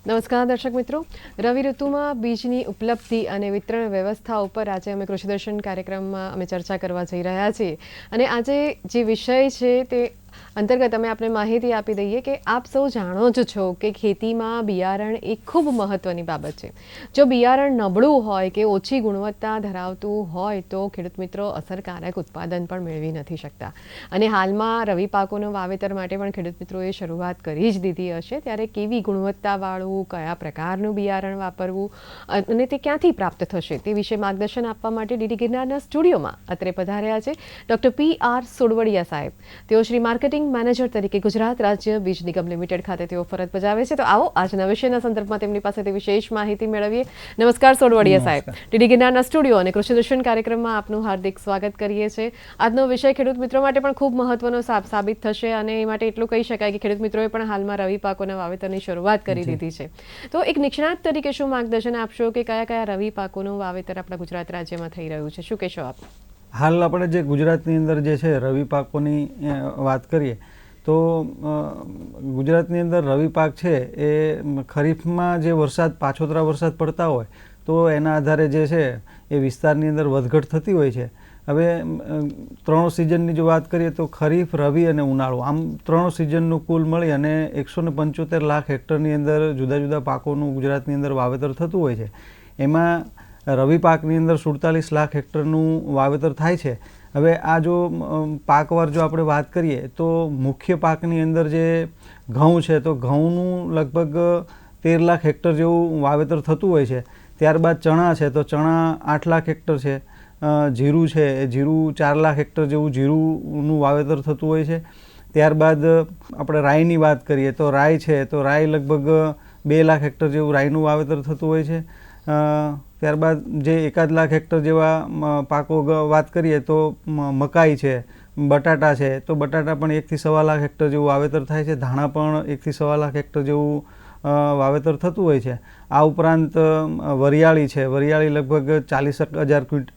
નમસ્કાર દર્શક મિત્રો, રવિ ઋતુમાં બીજની ઉપલબ્ધિ અને વિતરણ વ્યવસ્થા ઉપર આજે અમે કૃષિ દર્શન કાર્યક્રમમાં અમે ચર્ચા કરવા જઈ રહ્યા છીએ અને આજે જે વિષય છે તે અંતર્ગત અમે આપને માહિતી આપી દઈએ કે આપ સૌ જાણો જ છો કે ખેતીમાં બિયારણ એ ખૂબ મહત્વની બાબત છે. જો બિયારણ નબળું હોય કે ઓછી ગુણવત્તા ધરાવતું હોય તો ખેડૂત મિત્રો અસરકારક ઉત્પાદન પણ મેળવી નથી શકતા અને હાલમાં રવિ પાકોનો વાવેતર માટે પણ ખેડૂત મિત્રોએ શરૂઆત કરી જ દીધી હશે. ત્યારે કેવી ગુણવત્તાવાળું, કયા પ્રકારનું બિયારણ વાપરવું અને તે ક્યાંથી પ્રાપ્ત થશે તે વિશે માર્ગદર્શન આપવા માટે ડીડી ગિરનારના સ્ટુડિયોમાં અત્રે પધાર્યા છે ડૉક્ટર PR સોડવડિયા સાહેબ. તેઓ શ્રી માર્કેટિંગ મેનેજર તરીકે ગુજરાત રાજ્ય બીજ નિગમ લિમિટેડ ખાતે તેઓ ફરજ બજાવે છે. તો આવો આજના વિષયના સંદર્ભમાં તેમની પાસેથી વિશેષ માહિતી મેળવીએ. નમસ્કાર સોડવડિયા સાહેબ, ડીડી ગિરનારના સ્ટુડિયો અને કૃષિ દર્શન કાર્યક્રમમાં આપનું હાર્દિક સ્વાગત કરીએ છીએ. આજનો વિષય ખેડૂત મિત્રો માટે પણ ખૂબ મહત્વનો સાબિત થશે અને એ માટે એટલું કહી શકાય કે ખેડૂત મિત્રોએ પણ હાલમાં રવિ પાકોના વાવેતરની શરૂઆત કરી દીધી છે. તો એક નિષ્ણાત તરીકે શું માર્ગદર્શન આપશો કે કયા કયા રવિ પાકોનું વાવેતર આપણા ગુજરાત રાજ્યમાં થઈ રહ્યું છે, શું કહેશો આપ? હાલ આપણે જે ગુજરાતની અંદર જે છે રવિ પાકોની વાત કરીએ તો ગુજરાતની અંદર રવિ પાક છે એ ખરીફમાં જે પાછોતરા વરસાદ પડતા હોય તો એના આધારે જે છે એ વિસ્તારની અંદર વધઘટ થતી હોય છે. હવે 3 સિઝનની જો વાત કરીએ તો ખરીફ, રવિ અને ઉનાળો, આમ 3 સિઝનનું કુલ મળી અને 175 લાખ હેક્ટરની અંદર જુદા જુદા પાકોનું ગુજરાતની અંદર વાવેતર થતું હોય છે. એમાં રવિ પાકની અંદર 47 લાખ હેક્ટરનું વાવેતર થાય છે. હવે આ જો પાકવાર જો આપણે વાત કરીએ તો મુખ્ય પાકની અંદર જે ઘઉં છે તો ઘઉંનું લગભગ 13 લાખ હેક્ટર જેવું વાવેતર થતું હોય છે. ત્યારબાદ ચણા છે તો ચણા 8 લાખ હેક્ટર છે. જીરું છે એ જીરું 4 લાખ હેક્ટર જેવું જીરુંનું વાવેતર થતું હોય છે. ત્યારબાદ આપણે રાઈની વાત કરીએ તો રાઈ છે તો રાઈ લગભગ 2 લાખ હેક્ટર જેવું રાઈનું વાવેતર થતું હોય છે. ત્યારબાદ જે 1 લાખ હેક્ટર જેવા પાકો વાત કરીએ તો મકાઈ છે, બટાટા છે તો બટાટા પણ 1 થી 1.25 લાખ હેક્ટર જેવું વાવેતર થાય છે. ધાણા પણ 1 થી 1.25 લાખ હેક્ટર જેવું વાવેતર થતું હોય છે. આ ઉપરાંત વરિયાળી છે, વરિયાળી લગભગ 40,000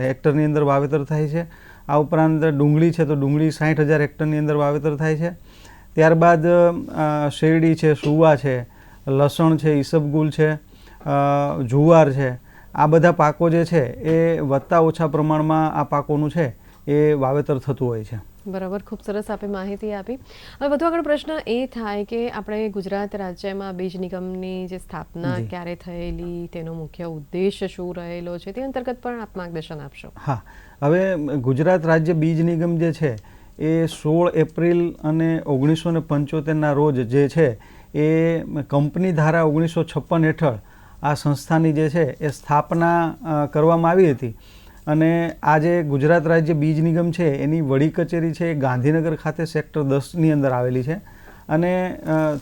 હેક્ટરની અંદર વાવેતર થાય છે. આ ઉપરાંત ડુંગળી છે તો ડુંગળી 60,000 હેક્ટરની અંદર વાવેતર થાય છે. ત્યારબાદ શેરડી છે, સુવા છે, લસણ છે, ઈસબગુલ છે, જુવાર છે, આ બધા પાકો જે છે એ વધતા ઓછા પ્રમાણમાં આ પાકોનું છે એ વાવેતર થતું હોય છે. બરાબર, ખૂબ સરસ આપે માહિતી આપી. હવે વધુ આગળ પ્રશ્ન એ થાય કે આપણે ગુજરાત રાજ્યમાં બીજ નિગમની જે સ્થાપના ક્યારે થયેલી, તેનો મુખ્ય ઉદ્દેશ શું રહેલો છે તે અંતર્ગત પણ આપ માર્ગદર્શન આપશો. હા, હવે ગુજરાત રાજ્ય બીજ નિગમ જે છે એ 16 એપ્રિલ અને 1975ના રોજ જે છે એ કંપની ધારા 1956 હેઠળ આ સંસ્થાની જે છે એ સ્થાપના કરવામાં આવી હતી અને આ જે ગુજરાત રાજ્ય બીજ નિગમ છે એની વડી કચેરી છે એ ગાંધીનગર ખાતે સેક્ટર 10ની અંદર આવેલી છે અને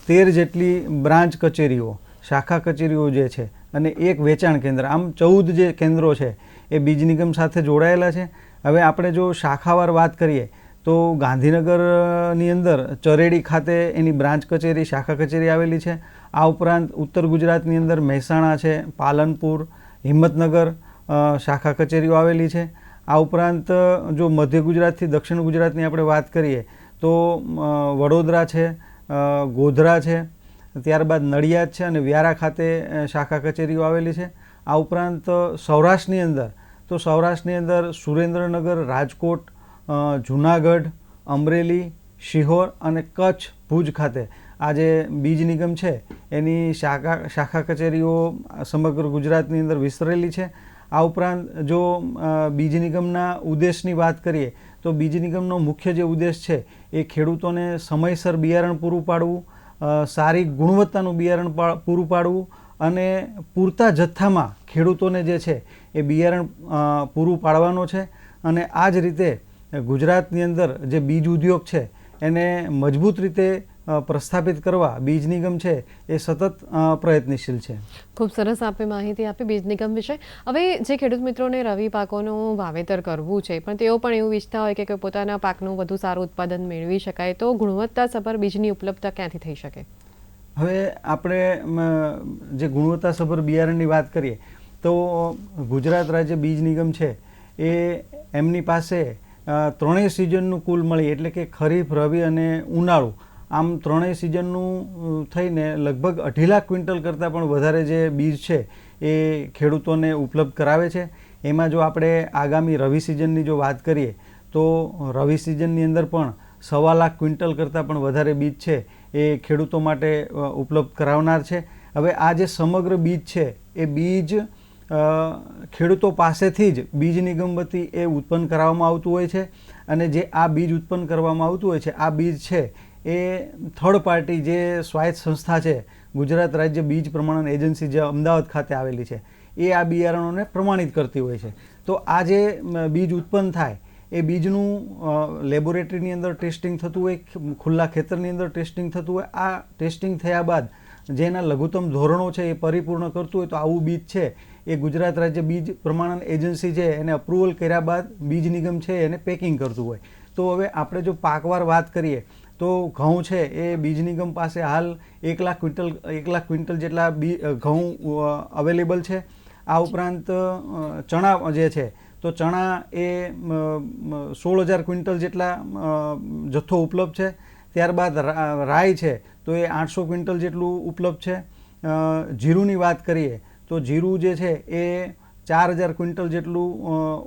13 જેટલી બ્રાન્ચ કચેરીઓ, શાખા કચેરીઓ જે છે અને એક વેચાણ કેન્દ્ર, આમ 14 જે કેન્દ્રો છે એ બીજ નિગમ સાથે જોડાયેલા છે. હવે આપણે જો શાખાવાર વાત કરીએ તો ગાંધીનગરની અંદર ચરેડી ખાતે એની બ્રાન્ચ કચેરી, શાખા કચેરી આવેલી છે. આ ઉપરાંત ઉત્તર ગુજરાતની અંદર મહેસાણા છે, પાલનપુર, હિંમતનગર શાખા કચેરીઓ આવેલી છે. આ ઉપરાંત જો મધ્ય ગુજરાતથી દક્ષિણ ગુજરાતની આપણે વાત કરીએ તો વડોદરા છે, ગોધરા છે, ત્યારબાદ નડિયાદ છે અને વ્યારા ખાતે શાખા કચેરીઓ આવેલી છે. આ ઉપરાંત સૌરાષ્ટ્રની અંદર સુરેન્દ્રનગર, રાજકોટ, જુનાગઢ, અમરેલી, શિહોર અને કચ્છ, ભુજ ખાતે આ જે બીજ નિગમ છે એની શાખા કચેરીઓ સમગ્ર ગુજરાતની અંદર વિસ્તરેલી છે. આ ઉપરાંત જો બીજ નિગમના ઉદ્દેશની વાત કરીએ તો બીજ નિગમનો મુખ્ય જે ઉદ્દેશ છે એ ખેડૂતોને સમયસર બિયારણ પૂરું પાડવું, સારી ગુણવત્તાનું બિયારણ પૂરું પાડવું અને પૂરતા જથ્થામાં ખેડૂતોને જે છે એ બિયારણ પૂરું પાડવાનો છે. અને આ જ રીતે ગુજરાતની અંદર જે બીજ ઉદ્યોગ છે એને મજબૂત રીતે પ્રસ્થાપિત કરવા બીજ નિગમ છે એ સતત પ્રયત્નશીલ છે. ખૂબ સરસ આપે માહિતી આપી બીજ નિગમ વિશે. હવે જે ખેડૂત મિત્રોને રવિ પાકોનું વાવેતર કરવું છે પણ તેઓ પણ એવું ઈચ્છતા હોય કે પોતાના પાકનું વધુ સારું ઉત્પાદન મેળવી શકાય તો ગુણવત્તાસભર બીજની ઉપલબ્ધતા ક્યાંથી થઈ શકે? હવે આપણે જે ગુણવત્તાસભર બિયારણની વાત કરીએ તો ગુજરાત રાજ્ય બીજ નિગમ છે એ એમની પાસે 3 સિઝનનું કુલ મળી એટલે કે ખરીફ, રવિ અને ઉનાળુ આમ ત્રણેય સિઝનનું થઈને લગભગ 2.5 લાખ ક્વિન્ટલ કરતાં પણ વધારે જે બીજ છે એ ખેડૂતોને ઉપલબ્ધ કરાવે છે. એમાં જો આપણે આગામી રવિ સિઝનની જો વાત કરીએ તો રવિ સિઝનની અંદર પણ 1.25 લાખ ક્વિન્ટલ કરતાં પણ વધારે બીજ છે એ ખેડૂતો માટે ઉપલબ્ધ કરાવનાર છે. હવે આ જે સમગ્ર બીજ છે એ બીજ ખેડૂતો પાસેથી જ બીજ નિગમ વતી એ ઉત્પન્ન કરાવવામાં આવતું હોય છે અને જે આ બીજ ઉત્પન્ન કરવામાં આવતું હોય છે આ બીજ છે એ થર્ડ પાર્ટી જે સ્વાયત્ત સંસ્થા છે ગુજરાત રાજ્ય બીજ પ્રમાણન એજન્સી જે અમદાવાદ ખાતે આવેલી છે એ આ બિયારણોને પ્રમાણિત કરતી હોય છે. તો આ જે બીજ ઉત્પન્ન થાય એ બીજનું લેબોરેટરીની અંદર ટેસ્ટિંગ થતું હોય, ખુલ્લા ખેતરની અંદર ટેસ્ટિંગ થતું હોય. આ ટેસ્ટિંગ થયા બાદ જેના લઘુત્તમ ધોરણો છે એ પરિપૂર્ણ કરતું હોય તો આવું બીજ છે એ ગુજરાત રાજ્ય બીજ પ્રમાણન એજન્સી છે એને અપ્રુવલ કર્યા બાદ બીજ નિગમ છે એને પેકિંગ કરતું હોય. તો હવે આપણે જો પાકવાર વાત કરીએ તો ઘઉં છે એ બીજ નિગમ પાસે હાલ 1 લાખ ક્વિન્ટલ જેટલા ઘઉં અવેલેબલ છે. આ ઉપરાંત ચણા જે છે તો ચણા એ 16,000 ક્વિન્ટલ જેટલા જથ્થો ઉપલબ્ધ છે. ત્યારબાદ રાઈ છે તો એ 800 ક્વિન્ટલ જેટલું ઉપલબ્ધ છે. જીરુંની વાત કરીએ તો જીરું જે છે એ 4,000 ક્વિન્ટલ જેટલું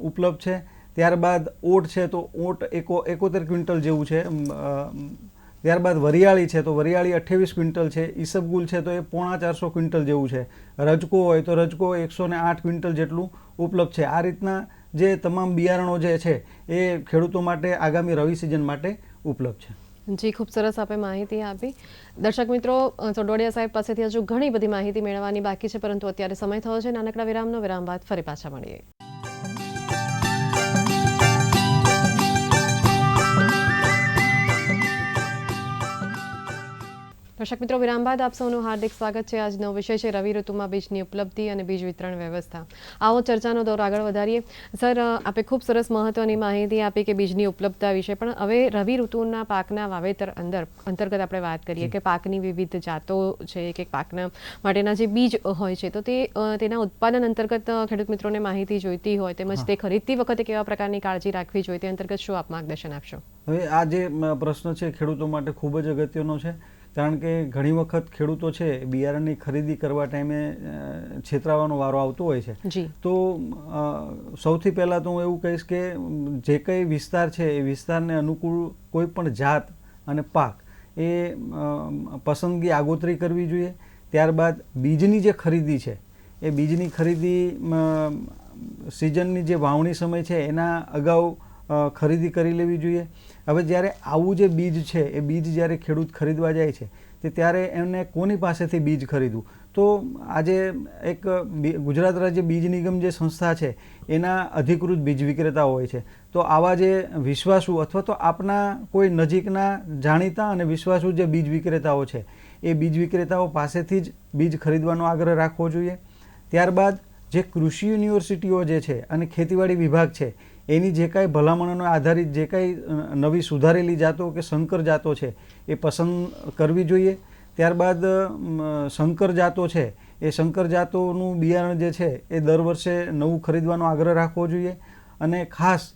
ઉપલબ્ધ છે. ત્યારબાદ ઓટ છે તો ઓટ 71 ક્વિન્ટલ જેવું છે. ત્યારબાદ વરિયાળી છે તો વરિયાળી 28 ક્વિન્ટલ છે. ઈસબગુલ છે તો એ 450 ક્વિન્ટલ જેવું છે. રજકો હોય તો રજકો 108 ક્વિન્ટલ જેટલું ઉપલબ્ધ છે. આ રીતના જે તમામ બિયારણો જે છે એ ખેડૂતો માટે આગામી રવિ સિઝન માટે ઉપલબ્ધ છે. જી, ખૂબ સરસ આપે માહિતી આપી. દર્શક મિત્રો, ચોડવાડિયા સાહેબ પાસેથી હજુ ઘણી બધી માહિતી મેળવવાની બાકી છે, પરંતુ અત્યારે સમય થયો છે નાનકડા વિરામનો. વિરામ બાદ ફરી પાછા મળીએ. દર્શક મિત્રો, વિરામ બાદ આપ સૌનું હાર્દિક સ્વાગત છે. આજનો વિષય છે રવિ ઋતુમાં બીજની ઉપલબ્ધિ અને બીજ વિતરણ વ્યવસ્થા. આવો ચર્ચાનો દોર આગળ વધારીએ. સર, આપે ખૂબ સરસ મહત્વની માહિતી આપી કે બીજની ઉપલબ્ધતા વિશે, પણ હવે રવિ ઋતુના પાકના વાવેતર અંતર્ગત આપણે વાત કરીએ કે પાકની વિવિધ જાતો છે કે પાકના માટેના જે બીજ હોય છે તો તેના ઉત્પાદન અંતર્ગત ખેડૂત મિત્રોને માહિતી જોઈતી હોય તેમજ તે ખરીદતી વખતે કેવા પ્રકારની કાળજી રાખવી જોઈએ તે અંતર્ગત શું આપ માર્ગદર્શન આપશો? હવે આ જે પ્રશ્ન છે ખેડૂતો માટે ખૂબ જ અગત્યનો છે, કારણ કે ઘણી વખત ખેડૂતો છે બિયારણની ખરીદી કરવા ટાઈમે છેતરાવાનો વારો આવતો હોય છે. તો સૌથી પહેલાં તો હું એવું કહીશ કે જે કંઈ વિસ્તાર છે એ વિસ્તારને અનુકૂળ કોઈ પણ જાત અને પાક એ પસંદગી આગોતરી કરવી જોઈએ. ત્યારબાદ બીજની જે ખરીદી છે એ બીજની ખરીદી સિઝનની જે વાવણી સમય છે એના અગાઉ ખરીદી કરી લેવી જોઈએ. હવે જ્યારે આવું જે બીજ છે એ બીજ જ્યારે ખેડૂત ખરીદવા જાય છે તે ત્યારે એમને કોની પાસેથી બીજ ખરીદવું? તો આજે એક ગુજરાત રાજ્ય બીજ નિગમ જે સંસ્થા છે એના અધિકૃત બીજ વિક્રેતાઓ હોય છે. તો આવા જે વિશ્વાસુ અથવા તો આપના કોઈ નજીકના જાણીતા અને વિશ્વાસુ જે બીજ વિક્રેતાઓ છે એ બીજ વિક્રેતાઓ પાસેથી જ બીજ ખરીદવાનો આગ્રહ રાખવો જોઈએ. ત્યારબાદ જે કૃષિ યુનિવર્સિટીઓ જે છે અને ખેતીવાડી વિભાગ છે એની જે કાંઈ ભલામણોને આધારિત જે કાંઈ નવી સુધારેલી જાતો કે સંકર જાતો છે એ પસંદ કરવી જોઈએ. ત્યારબાદ સંકર જાતો છે એ સંકર જાતોનું બિયારણ જે છે એ દર વર્ષે નવું ખરીદવાનો આગ્રહ રાખવો જોઈએ અને ખાસ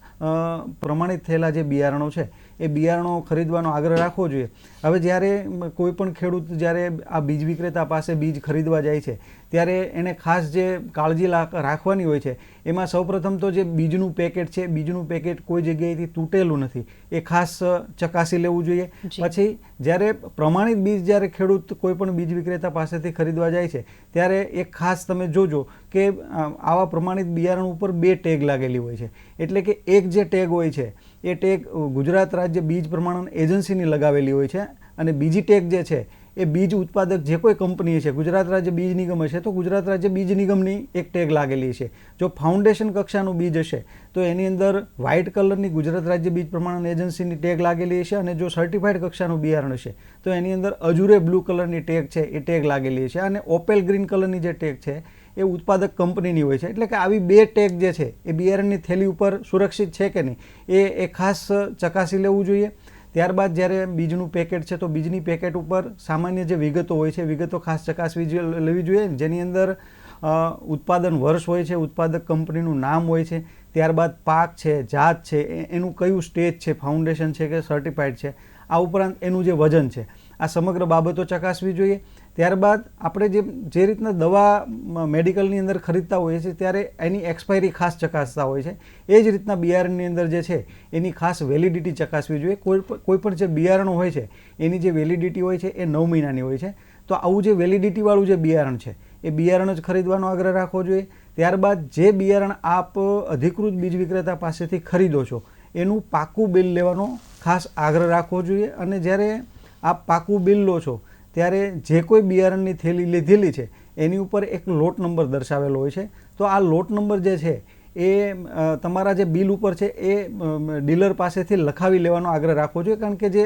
પ્રમાણિત થયેલા જે બિયારણો છે એ બિયારણો ખરીદવાનો આગ્રહ રાખવો જોઈએ. હવે જ્યારે કોઈ પણ ખેડૂત જ્યારે આ બીજ વિક્રેતા પાસે બીજ ખરીદવા જાય છે ત્યારે એને ખાસ જે કાળજી રાખવાની હોય છે એમાં સૌપ્રથમ તો જે બીજનું પેકેટ છે બીજનું પેકેટ કોઈ જગ્યાએથી તૂટેલું નથી એ ખાસ ચકાસી લેવું જોઈએ. પછી જ્યારે પ્રમાણિત બીજ જ્યારે ખેડૂત કોઈ પણ બીજ વિક્રેતા પાસેથી ખરીદવા જાય છે ત્યારે એક ખાસ તમે જોજો કે આવા પ્રમાણિત બિયારણ ઉપર 2 ટેગ લાગેલી હોય છે. એટલે કે એક જે ટેગ હોય છે એ ટેગ ગુજરાત રાજ્ય બીજ પ્રમાણન એજન્સીની લગાવેલી હોય છે અને બીજી ટેગ જે છે એ બીજ ઉત્પાદક જે કોઈ કંપની છે ગુજરાત રાજ્ય બીજ નિગમ હશે તો ગુજરાત રાજ્ય બીજ નિગમની એક ટેગ લાગેલી છે. જો ફાઉન્ડેશન કક્ષાનું બીજ હશે તો એની અંદર વ્હાઇટ કલરની ગુજરાત રાજ્ય બીજ પ્રમાણન એજન્સીની ટેગ લાગેલી હશે અને જો સર્ટિફાઈડ કક્ષાનું બિયારણ હશે તો એની અંદર અજુરે બ્લુ કલરની ટેગ છે એ ટેગ લાગેલી છે અને ઓપેલ ગ્રીન કલરની જે ટેગ છે એ ઉત્પાદક કંપનીની હોય છે. એટલે કે આવી 2 ટેગ જે છે એ બિયારણની થેલી ઉપર સુરક્ષિત છે કે નહીં એ ખાસ ચકાસી લેવું જોઈએ. ત્યારબાદ જ્યારે બીજનું પેકેટ છે તો બીજની પેકેટ ઉપર સામાન્ય જે વિગતો હોય છે વિગતો ખાસ ચકાસવી લેવી જોઈએ જેની અંદર ઉત્પાદન વર્ષ હોય છે, ઉત્પાદક કંપનીનું નામ હોય છે, ત્યારબાદ પાક છે, જાત છે, એનું કયું સ્ટેજ છે, ફાઉન્ડેશન છે કે સર્ટિફાઈડ છે, આ ઉપરાંત એનું જે વજન છે, આ સમગ્ર બાબતો ચકાસવી જોઈએ. ત્યારબાદ આપણે જે રીતના દવા મેડિકલની અંદર ખરીદતા હોઈએ છીએ ત્યારે એની એક્સપાયરી ખાસ ચકાસતા હોય છે. એ જ રીતના બિયારણની અંદર જે છે એની ખાસ વેલિડિટી ચકાસવી જોઈએ. કોઈ પણ જે બિયારણો હોય છે એની જે વેલિડિટી હોય છે એ 9 મહિનાની હોય છે. તો આવું જે વેલિડિટીવાળું જે બિયારણ છે એ બિયારણ જ ખરીદવાનો આગ્રહ રાખવો જોઈએ. ત્યારબાદ જે બિયારણ આપ અધિકૃત બીજ વિક્રેતા પાસેથી ખરીદો છો એનું પાકું બિલ લેવાનો ખાસ આગ્રહ રાખવો જોઈએ. અને જ્યારે આપ પાકું બિલ લો છો ત્યારે જે કોઈ બિયારણની થેલી લીધેલી છે એની ઉપર એક લોટ નંબર દર્શાવેલો હોય છે. તો આ લોટ નંબર જે છે એ તમારા જે બિલ ઉપર છે એ ડીલર પાસેથી લખાવી લેવાનો આગ્રહ રાખવો જોઈએ. કારણ કે જે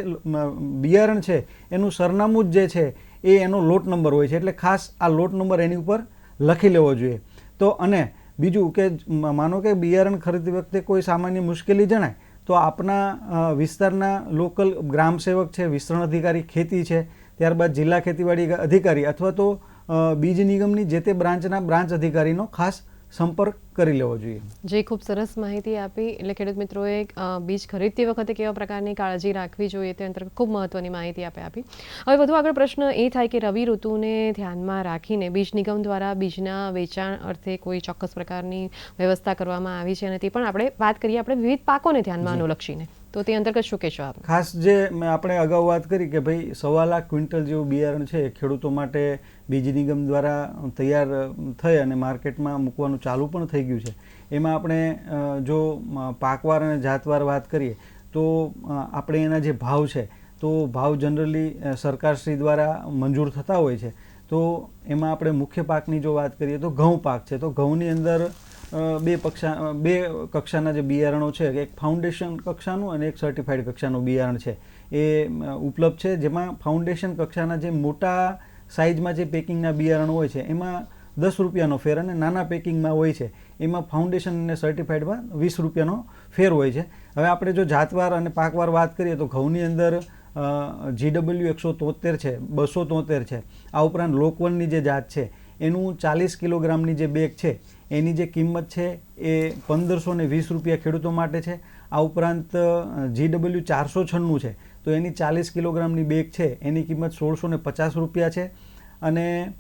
બિયારણ છે એનું સરનામું જ જે છે એ એનો લોટ નંબર હોય છે. એટલે ખાસ આ લોટ નંબર એની ઉપર લખી લેવો જોઈએ. તો અને બીજું કે માનો કે બિયારણ ખરીદતી વખતે કોઈ સામાન્ય મુશ્કેલી જણાય તો આપના વિસ્તારના લોકલ ગ્રામ સેવક છે, વિસ્તરણ અધિકારી ખેતી છે, ત્યારબાદ જિલ્લા ખેતીવાડી અધિકારી અથવા તો બીજ નિગમની જે તે બ્રાન્ચના બ્રાન્ચ અધિકારીનો ખાસ સંપર્ક કરી લેવો જોઈએ. જે ખૂબ સરસ માહિતી આપી. એટલે ખેડૂત મિત્રોએ બીજ ખરીદતી વખતે કેવા પ્રકારની કાળજી રાખવી જોઈએ તે અંતર્ગત ખૂબ મહત્વની માહિતી આપી. હવે વધુ આગળ પ્રશ્ન એ થાય કે રવિ ઋતુને ધ્યાનમાં રાખીને બીજ નિગમ દ્વારા બીજના વેચાણ અર્થે કોઈ ચોક્કસ પ્રકારની વ્યવસ્થા કરવામાં આવી છે અને તે પણ આપણે વાત કરીએ આપણે વિવિધ પાકોને ધ્યાનમાં અનુલક્ષીને, તો તે અંતર્ગત શું કહેશો આપ? ખાસ જે આપણે અગાઉ વાત કરી કે ભાઈ 1.25 લાખ ક્વિન્ટલ જેવું બિયારણ છે ખેડૂતો માટે બીજ નિગમ દ્વારા તૈયાર થઈ અને માર્કેટમાં મૂકવાનું ચાલુ પણ થઈ ગયું છે. એમાં આપણે જો પાકવાર અને જાતવાર વાત કરીએ તો આપણે એના જે ભાવ છે તો ભાવ જનરલી સરકારશ્રી દ્વારા મંજૂર થતા હોય છે. તો એમાં આપણે મુખ્ય પાકની જો વાત કરીએ તો ઘઉં પાક છે. તો ઘઉંની અંદર બે કક્ષાના જે બિયારણો છે, એક ફાઉન્ડેશન કક્ષાનું અને એક સર્ટિફાઈડ કક્ષાનું બિયારણ છે એ ઉપલબ્ધ છે. જેમાં ફાઉન્ડેશન કક્ષાના જે મોટા સાઇઝમાં જે પેકિંગના બિયારણો હોય છે એમાં 10 રૂપિયાનો ફેર અને નાના પેકિંગમાં હોય છે એમાં ફાઉન્ડેશન અને સર્ટિફાઈડમાં 20 રૂપિયાનો ફેર હોય છે. હવે આપણે જો જાતવાર અને પાકવાર વાત કરીએ તો ઘઉંની અંદર GW 173 છે, 273 છે. આ ઉપરાંત લોકવનની જે જાત છે એનું 40 કિલોગ્રામની જે બેગ છે એની જે કિંમત છે એ 1520 રૂપિયા ખેડૂતો માટે છે. આ ઉપરાંત GW 496 છે તો એની 40 કિલોગ્રામની બેગ છે એની કિંમત 1650 રૂપિયા છે. અને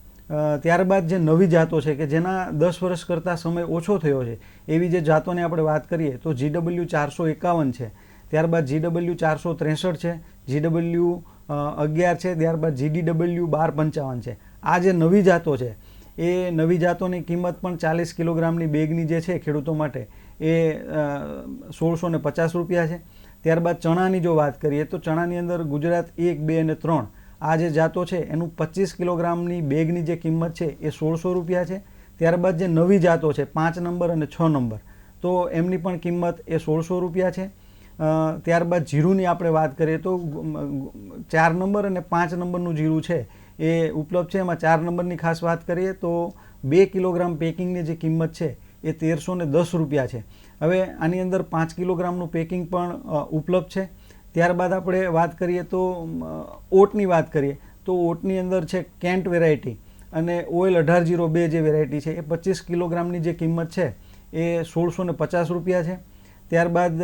ત્યારબાદ જે નવી જાતો છે કે જેના 10 વર્ષ કરતાં સમય ઓછો થયો છે એવી જે જાતોની આપણે વાત કરીએ તો GW 451 છે, ત્યારબાદ GW 463 છે, GW 11 છે, ત્યારબાદ GDW 1255 છે. આ જે નવી જાતો છે એ નવી જાતોની કિંમત પણ 40 કિલોગ્રામની બેગની જે છે ખેડૂતો માટે એ 1650 રૂપિયા છે. ત્યારબાદ ચણાની જો વાત કરીએ તો ચણાની અંદર ગુજરાત 1, 2 અને 3 આ જે જાતો છે એનું 25 કિલોગ્રામની બેગની જે કિંમત છે એ 1600 રૂપિયા છે. ત્યારબાદ જે નવી જાતો છે 5 નંબર અને 6 નંબર તો એમની પણ કિંમત એ 1600 રૂપિયા છે. ત્યારબાદ જીરુંની આપણે વાત કરીએ તો 4 નંબર અને 5 નંબરનું જીરું છે એ ઉપલબ્ધ છે. એમાં 4 નંબરની ખાસ વાત કરીએ તો 2 કિલોગ્રામ પેકિંગની જે કિંમત છે એ 1310 રૂપિયા છે. હવે આની અંદર 5 કિલોગ્રામનું પેકિંગ પણ ઉપલબ્ધ છે. ત્યારબાદ આપણે વાત કરીએ તો ઓટની વાત કરીએ તો ઓટની અંદર છે કેન્ટ વેરાયટી અને ઓઇલ 1802 જે વેરાયટી છે એ 25 કિલોગ્રામની જે કિંમત છે એ 1650 રૂપિયા છે. ત્યારબાદ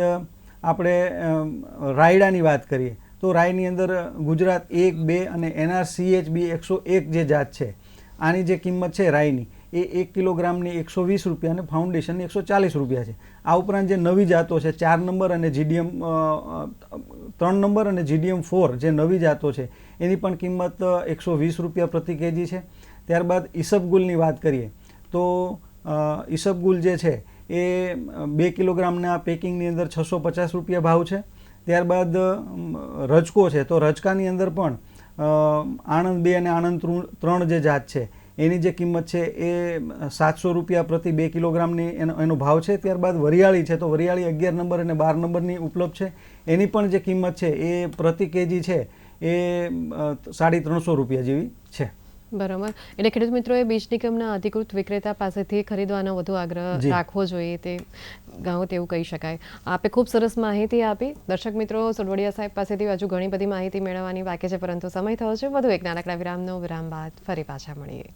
આપણે રાયડાની વાત કરીએ તો રાયની અંદર ગુજરાત 1, 2 અને NRCHB 101 જે જાત છે આની જે કિંમત છે રાયની એ 1 કિલોગ્રામની 120 રૂપિયા અને ફાઉન્ડેશનની 140 રૂપિયા છે. આ ઉપરાંત જે નવી જાતો છે 4 નંબર અને GDM 3 નંબર અને GDM 4 જે નવી જાતો છે એની પણ કિંમત 120 રૂપિયા પ્રતિ કેજી છે. ત્યારબાદ ઈસબગુલની વાત કરીએ તો ઈસબગુલ જે છે એ 2 કિલોગ્રામના પેકિંગની અંદર 650 રૂપિયા ભાવ છે. ત્યારબાદ રજકો છે તો રજકાની અંદર પણ આણંદ 2 અને આણંદ 3 જે જાત છે એની જે કિંમત છે એ 700 રૂપિયા પ્રતિ 2 કિલોગ્રામની એનો ભાવ છે. ત્યારબાદ વરિયાળી છે તો વરિયાળી 11 નંબર અને 12 નંબરની ઉપલબ્ધ છે. એની પણ જે કિંમત છે એ પ્રતિ કેજી છે એ 350 રૂપિયા જેવી છે. બરાબર. એટલે ખેડૂત મિત્રોએ બીજ નિગમના અધિકૃત વિક્રેતા પાસેથી ખરીદવાનો વધુ આગ્રહ રાખવો જોઈએ તે ગાઉં તેવું કહી શકાય. આપે ખૂબ સરસ માહિતી આપી. દર્શક મિત્રો, સોઢવડિયા સાહેબ પાસેથી હજુ ઘણી બધી માહિતી મેળવવાની બાકી છે પરંતુ સમય થયો છે. વધુ એક નાનકડા વિરામ બાદ ફરી પાછા મળીએ.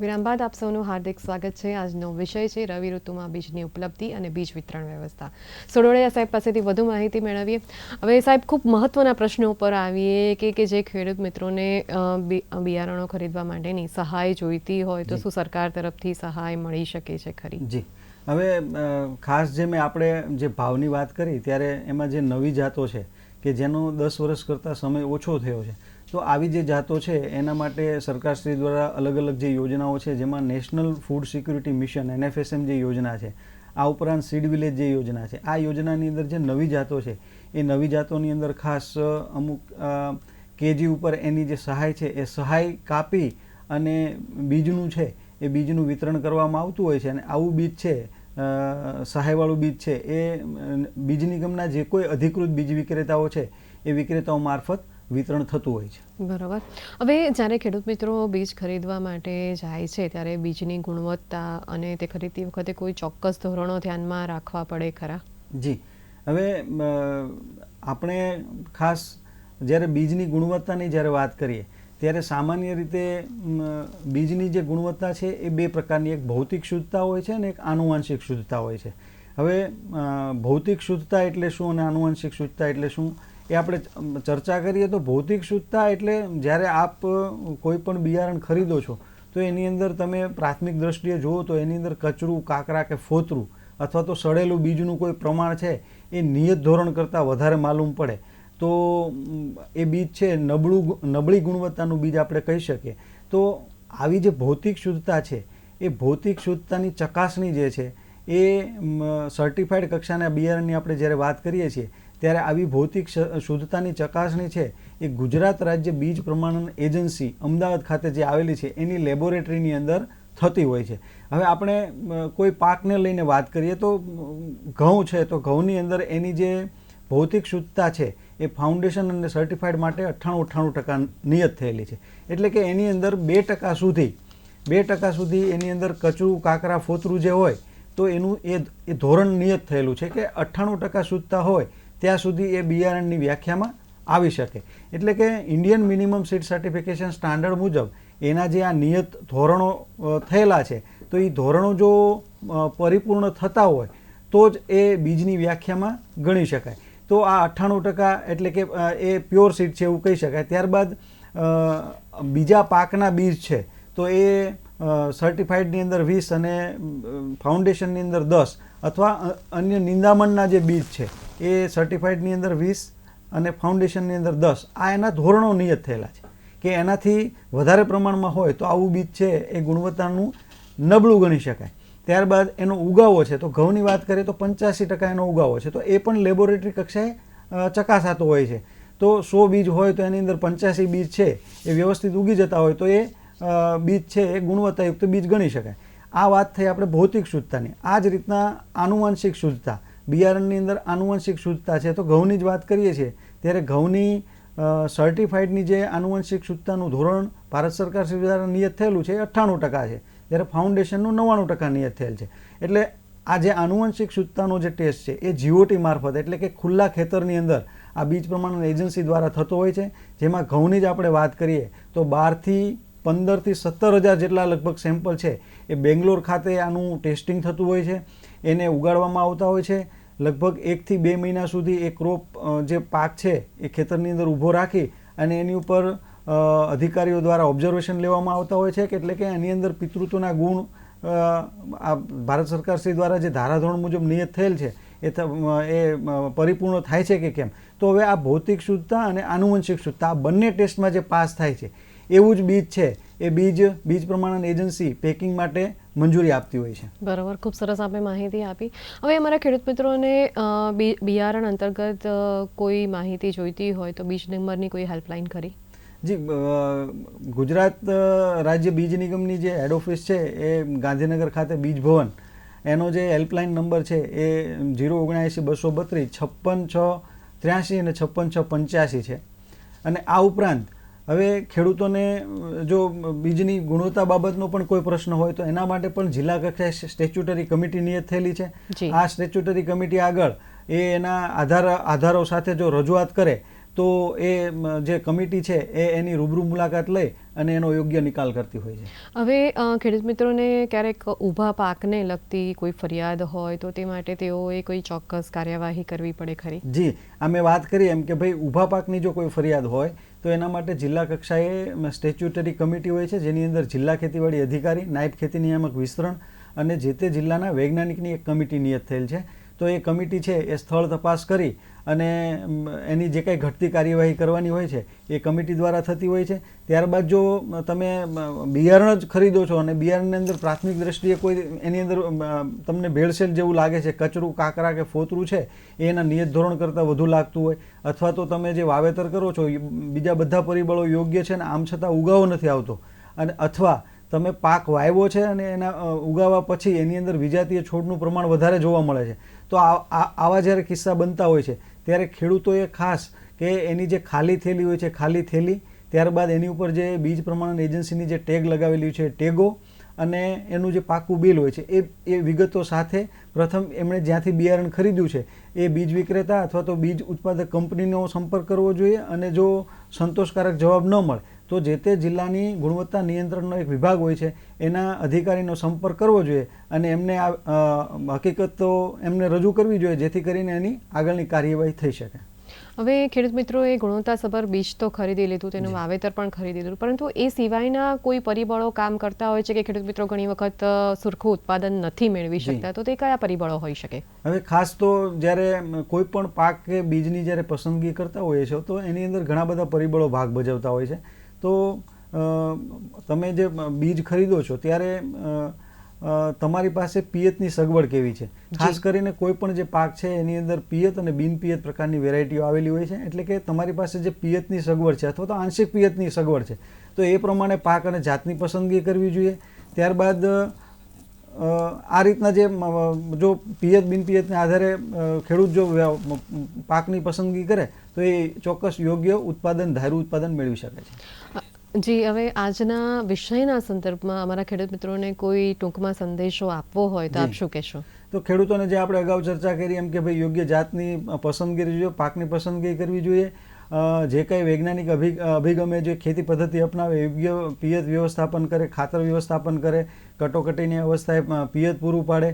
વિરામ બાદ આપ સૌનું હાર્દિક સ્વાગત છે. આજનો વિષય છે રવિ ઋતુમાં બીજની ઉપલબ્ધિ અને બીજ વિતરણ વ્યવસ્થા. સોડોડિયા સાહેબ પાસેથી વધુ માહિતી મેળવીએ. હવે સાહેબ, ખૂબ મહત્વના પ્રશ્નો ઉપર આવીએ કે જે ખેડૂત મિત્રોને બિયારણો ખરીદવા માટેની સહાય જોઈતી હોય તો શું સરકાર તરફથી સહાય મળી શકે છે ખરી? જી, હવે ખાસ જે આપણે જે ભાવની વાત કરી ત્યારે એમાં જે નવી જાતો છે કે જેનો 10 વર્ષ કરતાં સમય ઓછો થયો છે, તો આવી જે જાતો છે એના માટે સરકારશ્રી દ્વારા અલગ અલગ જે યોજનાઓ છે, જેમાં national food security mission NFSM જે યોજના છે, આ ઉપરાંત સીડ વિલેજ જે યોજના છે, આ યોજનાની અંદર જે નવી જાતો છે એ નવી જાતોની અંદર ખાસ અમુક કેજી ઉપર એની જે સહાય છે એ સહાય કાપી અને બીજનું છે એ બીજનું વિતરણ કરવામાં આવતું હોય છે. અને આવું બીજ છે, સહાયવાળું બીજ છે, એ બીજ નિગમના જે કોઈ અધિકૃત બીજ વિક્રેતાઓ છે એ વિક્રેતાઓ મારફત વિતરણ થતું હોય છે. બરાબર. હવે જ્યારે ખેડૂત મિત્રો બીજ ખરીદવા માટે જાય છે ત્યારે બીજની ગુણવત્તા અને તે ખરીદતી વખતે કોઈ ચોક્કસ ધોરણો ધ્યાનમાં રાખવા પડે ખરા? જી, હવે આપણે ખાસ જ્યારે બીજની ગુણવત્તાની જ્યારે વાત કરીએ ત્યારે સામાન્ય રીતે બીજની જે ગુણવત્તા છે એ બે પ્રકારની, એક ભૌતિક શુદ્ધતા હોય છે અને એક આનુવંશિક શુદ્ધતા હોય છે. હવે ભૌતિક શુદ્ધતા એટલે શું અને આનુવંશિક શુદ્ધતા એટલે શું એ આપણે ચર્ચા કરીએ તો ભૌતિક શુદ્ધતા એટલે જ્યારે આપ કોઈ પણ બિયારણ ખરીદો છો તો એની અંદર તમે પ્રાથમિક દ્રષ્ટિએ જુઓ તો એની અંદર કચરું, કાકરા કે ફોતરું અથવા તો સડેલું બીજનું કોઈ પ્રમાણ છે એ નિયત ધોરણ કરતાં વધારે માલુમ પડે તો એ બીજ છે નબળી ગુણવત્તાનું બીજ આપણે કહી શકીએ. તો આવી જે ભૌતિક શુદ્ધતા છે એ ભૌતિક શુદ્ધતાની ચકાસણી જે છે એ સર્ટિફાઈડ કક્ષાના બિયારણની આપણે જ્યારે વાત કરીએ છીએ ત્યારે આવી ભૌતિક શુદ્ધતાની ચકાસણી છે એ ગુજરાત રાજ્ય બીજ પ્રમાણન એજન્સી અમદાવાદ ખાતે જે આવેલી છે એની લેબોરેટરીની અંદર થતી હોય છે. હવે આપણે કોઈ પાકને લઈને વાત કરીએ તો ઘઉં છે, તો ઘઉંની અંદર એની જે ભૌતિક શુદ્ધતા છે એ ફાઉન્ડેશન અને સર્ટિફાઈડ માટે 98% નિયત થયેલી છે. એટલે કે એની અંદર 2% સુધી એની અંદર કચરું, કાકરા, ફોતરું જે હોય તો એનું એ ધોરણ નિયત થયેલું છે કે 98% શુદ્ધતા હોય ત્યાં સુધી એ બિયારણની વ્યાખ્યામાં આવી શકે. એટલે કે Indian minimum seed certification standard મુજબ એના જે આ નિયત ધોરણો થયેલા છે તો એ ધોરણો જો પરિપૂર્ણ થતા હોય તો જ એ બીજની વ્યાખ્યામાં ગણી શકાય. તો આ 98% એટલે કે એ પ્યોર સીડ છે એવું કહી શકાય. ત્યારબાદ બીજા પાકના બીજ છે તો એ સર્ટિફાઈડની અંદર 20 અને ફાઉન્ડેશનની અંદર 10 અથવા અન્ય નિંદામણના જે બીજ છે એ સર્ટિફાઈડની અંદર 20 અને ફાઉન્ડેશનની અંદર 10 આ એના ધોરણો નિયત થયેલા છે કે એનાથી વધારે પ્રમાણમાં હોય તો આવું બીજ છે એ ગુણવત્તાનું નબળું ગણી શકાય. ત્યારબાદ એનો ઉગાવો છે તો ઘઉંની વાત કરીએ તો 85% એનો ઉગાવો છે તો એ પણ લેબોરેટરી કક્ષાએ ચકાસાતો હોય છે. તો 100 બીજ હોય તો એની અંદર 85 બીજ છે એ વ્યવસ્થિત ઉગી જતા હોય તો એ બીજ છે એ ગુણવત્તાયુક્ત બીજ ગણી શકાય. આ વાત થઈ આપણે ભૌતિક શુદ્ધતાની. આ જ રીતના આનુવંશિક શુદ્ધતા, બિયારણની અંદર આનુવંશિક શુદ્ધતા છે તો ઘઉંની જ વાત કરીએ છીએ ત્યારે ઘઉંની સર્ટિફાઈડની જે આનુવંશિક શુદ્ધતાનું ધોરણ ભારત સરકાર દ્વારા નિયત થયેલું છે એ 98% છે, જ્યારે ફાઉન્ડેશનનું 99% નિયત થયેલ છે. એટલે આ જે આનુવંશિક શુદ્ધતાનો જે ટેસ્ટ છે એ GOT મારફત એટલે કે ખુલ્લા ખેતરની અંદર આ બીજ પ્રમાણન એજન્સી દ્વારા થતો હોય છે. જેમાં ઘઉંની જ આપણે વાત કરીએ તો 15 થી 17 હજાર જેટલા લગભગ સેમ્પલ છે એ બેંગ્લોર ખાતે આનું ટેસ્ટિંગ થતું હોય છે. એને ઉગાડવામાં આવતા હોય છે. લગભગ 1 થી 2 મહિના સુધી એ ક્રોપ જે પાક છે એ ખેતરની અંદર ઊભો રાખી અને એની ઉપર અધિકારીઓ દ્વારા ઓબ્ઝર્વેશન લેવામાં આવતા હોય છે કે એટલે કે એની અંદર પિતૃત્વના ગુણ આ ભારત સરકાર શ્રી દ્વારા જે ધારાધોરણ મુજબ નિયત થયેલ છે એ પરિપૂર્ણ થાય છે કે કેમ. તો હવે આ ભૌતિક શુદ્ધતા અને આનુવંશિક શુદ્ધતા આ બંને ટેસ્ટમાં જે પાસ થાય છે એવું જ બીજ છે એ બીજ પ્રમાણન એજન્સી પેકિંગ માટે મંજૂરી આપતી હોય છે. બરાબર, ખૂબ સરસ આપે માહિતી આપી. હવે અમારા ખેડૂત મિત્રોને બિયારણ અંતર્ગત કોઈ માહિતી જોઈતી હોય તો બીજ નંબરની કોઈ હેલ્પલાઇન ખરી? જી, ગુજરાત રાજ્ય બીજ નિગમની જે હેડ ઓફિસ છે એ ગાંધીનગર ખાતે બીજ ભવન, એનો જે હેલ્પલાઇન નંબર છે એ 079-232 56 683 અને 56 685 છે. અને આ ઉપરાંત હવે ખેડૂતોને જો બીજની ગુણવત્તા બાબતનો પણ કોઈ પ્રશ્ન હોય તો એના માટે પણ જિલ્લા કક્ષાએ સ્ટેચ્યુટરી કમિટી નિયત થયેલી છે. આ સ્ટેચ્યુટરી કમિટી આગળ એ એના આધારો સાથે જો રજૂઆત કરે તો એ જે કમિટી છે એ એની રૂબરૂ મુલાકાત લઈ અને એનો યોગ્ય નિકાલ કરતી હોય છે. હવે ખેડૂત મિત્રોને ક્યારેક ઊભા પાકને લગતી કોઈ ફરિયાદ હોય તો તે માટે તેઓએ કોઈ ચોક્કસ કાર્યવાહી કરવી પડે ખરી? જી, અમે વાત કરીએ એમ કે ભાઈ ઊભા પાકની જો કોઈ ફરિયાદ હોય તો એના માટે જિલ્લા કક્ષાએ સ્ટેચ્યુટરી કમિટી હોય છે, જેની અંદર જિલ્લા ખેતીવાડી અધિકારી, નાયબ ખેતી નિયામક વિસ્તરણ અને જે તે જિલ્લાના વૈજ્ઞાનિકની એક કમિટી નિયત થયેલ છે. તો એ કમિટી છે એ સ્થળ તપાસ કરી અને એની જે કંઈ ઘટતી કાર્યવાહી કરવાની હોય છે એ કમિટી દ્વારા થતી હોય છે. ત્યારબાદ જો તમે બિયારણ જ ખરીદો છો અને બિયારણની અંદર પ્રાથમિક દ્રષ્ટિએ કોઈ એની અંદર તમને ભેળસેળ જેવું લાગે છે, કચરું, કાકરા કે ફોતરું છે એ એના નિયત ધોરણ કરતાં વધુ લાગતું હોય, અથવા તો તમે જે વાવેતર કરો છો બીજા બધા પરિબળો યોગ્ય છે ને આમ છતાં ઉગાવો નથી આવતો, અને અથવા તમે પાક વાવ્યો છે અને એના ઉગાવા પછી એની અંદર વિજાતીય છોડનું પ્રમાણ વધારે જોવા મળે છે, તો આવા જ્યારે કિસ્સા બનતા હોય છે ત્યારે ખેડૂતોએ ખાસ કે એની જે ખાલી થેલી હોય છે, ખાલી થેલી, ત્યારબાદ એની ઉપર જે બીજ પ્રમાણન એજન્સીની જે ટેગ લગાવેલી છે ટેગો, અને એનું જે પાકું બિલ હોય છે એ વિગતો સાથે પ્રથમ એમણે જ્યાંથી બિયારણ ખરીદ્યું છે એ બીજ વિક્રેતા અથવા તો બીજ ઉત્પાદક કંપનીનો સંપર્ક કરવો જોઈએ, અને જો સંતોષકારક જવાબ ન મળે તો જે તે જિલ્લાની ગુણવત્તા નિયંત્રણનો એક વિભાગ હોય છે એના અધિકારીનો સંપર્ક કરવો જોઈએ અને એમને આ હકીકતો એમને રજૂ કરવી જોઈએ, જેથી કરીને એની આગળની કાર્યવાહી થઈ શકે. હવે ખેડૂત મિત્રોએ ગુણવત્તાસભર બીજ તો ખરીદી લીધું, તેનું વાવેતર પણ ખરીદી લીધું, પરંતુ એ સિવાયના કોઈ પરિબળો કામ કરતા હોય છે કે ખેડૂત મિત્રો ઘણી વખત સરખું ઉત્પાદન નથી મેળવી શકતા, તો તે કયા પરિબળો હોઈ શકે? હવે ખાસ તો જ્યારે કોઈ પણ પાક કે બીજની જ્યારે પસંદગી કરતા હોઈએ છો તો એની અંદર ઘણા બધા પરિબળો ભાગ ભજવતા હોય છે. તો તમે જે બીજ ખરીદો છો ત્યારે તમારી પાસે પિયતની સગવડ કેવી છે? ખાસ કરીને કોઈ પણ જે પાક છે એની અંદર પિયત અને બિનપિયત પ્રકારની વેરાયટીઓ આવેલી હોય છે, એટલે કે તમારી પાસે જે પિયતની સગવડ છે અથવા તો આંશિક પિયતની સગવડ છે તો એ પ્રમાણે પાક અને જાતની પસંદગી કરવી જોઈએ. ત્યારબાદ આ રીતના જે જો પિયત બિનપિયતને આધારે ખેડૂત જો પાકની પસંદગી કરે તો એ ચોક્કસ યોગ્ય ઉત્પાદન, ધાર્યું ઉત્પાદન મેળવી શકે છે. જી, હવે આજના વિષયના સંદર્ભમાં અમારા ખેડૂત મિત્રોને કોઈ ટૂંકમાં સંદેશો આપવો હોય તો આપ શું કહેશો? તો ખેડૂતોને જે આપણે અગાઉ ચર્ચા કરી એમ કે ભાઈ યોગ્ય જાતની પસંદગી કરવી જોઈએ, પાકની પસંદગી કરવી જોઈએ, જે કંઈ વૈજ્ઞાનિક અભિગમે જે ખેતી પદ્ધતિ અપનાવે, યોગ્ય પિયત વ્યવસ્થાપન કરે, ખાતર વ્યવસ્થાપન કરે, કટોકટીની અવસ્થાએ પિયત પૂરું પાડે,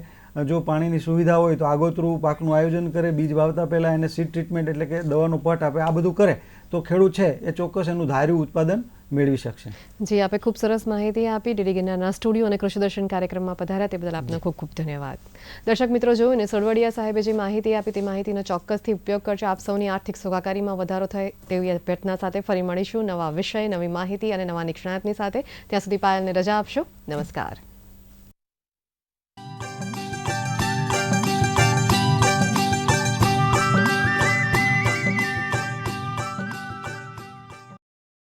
જો પાણીની સુવિધા હોય તો આગોતરું પાકનું આયોજન કરે, બીજ વાવતા પહેલાં એને સીડ ટ્રીટમેન્ટ એટલે કે દવાનો પટ આપે, આ બધું કરે તો ખેડૂત છે એ ચોક્કસ એનું ધાર્યું ઉત્પાદન મેળવી શકશે. જી, આપે ખૂબ સરસ માહિતી આપી. ડીડી ગિરનારના સ્ટુડિયો અને કૃષિ દર્શન કાર્યક્રમમાં પધાર્યા તે બદલ આપનો ખૂબ ખૂબ ધન્યવાદ. દર્શક મિત્રો, જોયું ને સોરવડિયા સાહેબે જે માહિતી આપી તે માહિતીનો ચોક્કસથી ઉપયોગ કરજો. આપ સૌની આર્થિક સુખાકારીમાં વધારો થાય તેવી અભ્યર્થના સાથે ફરી મળીશું નવા વિષય, નવી માહિતી અને નવા નિષ્ણાતની સાથે. ત્યાં સુધી પાયલને રજા આપશો. નમસ્કાર.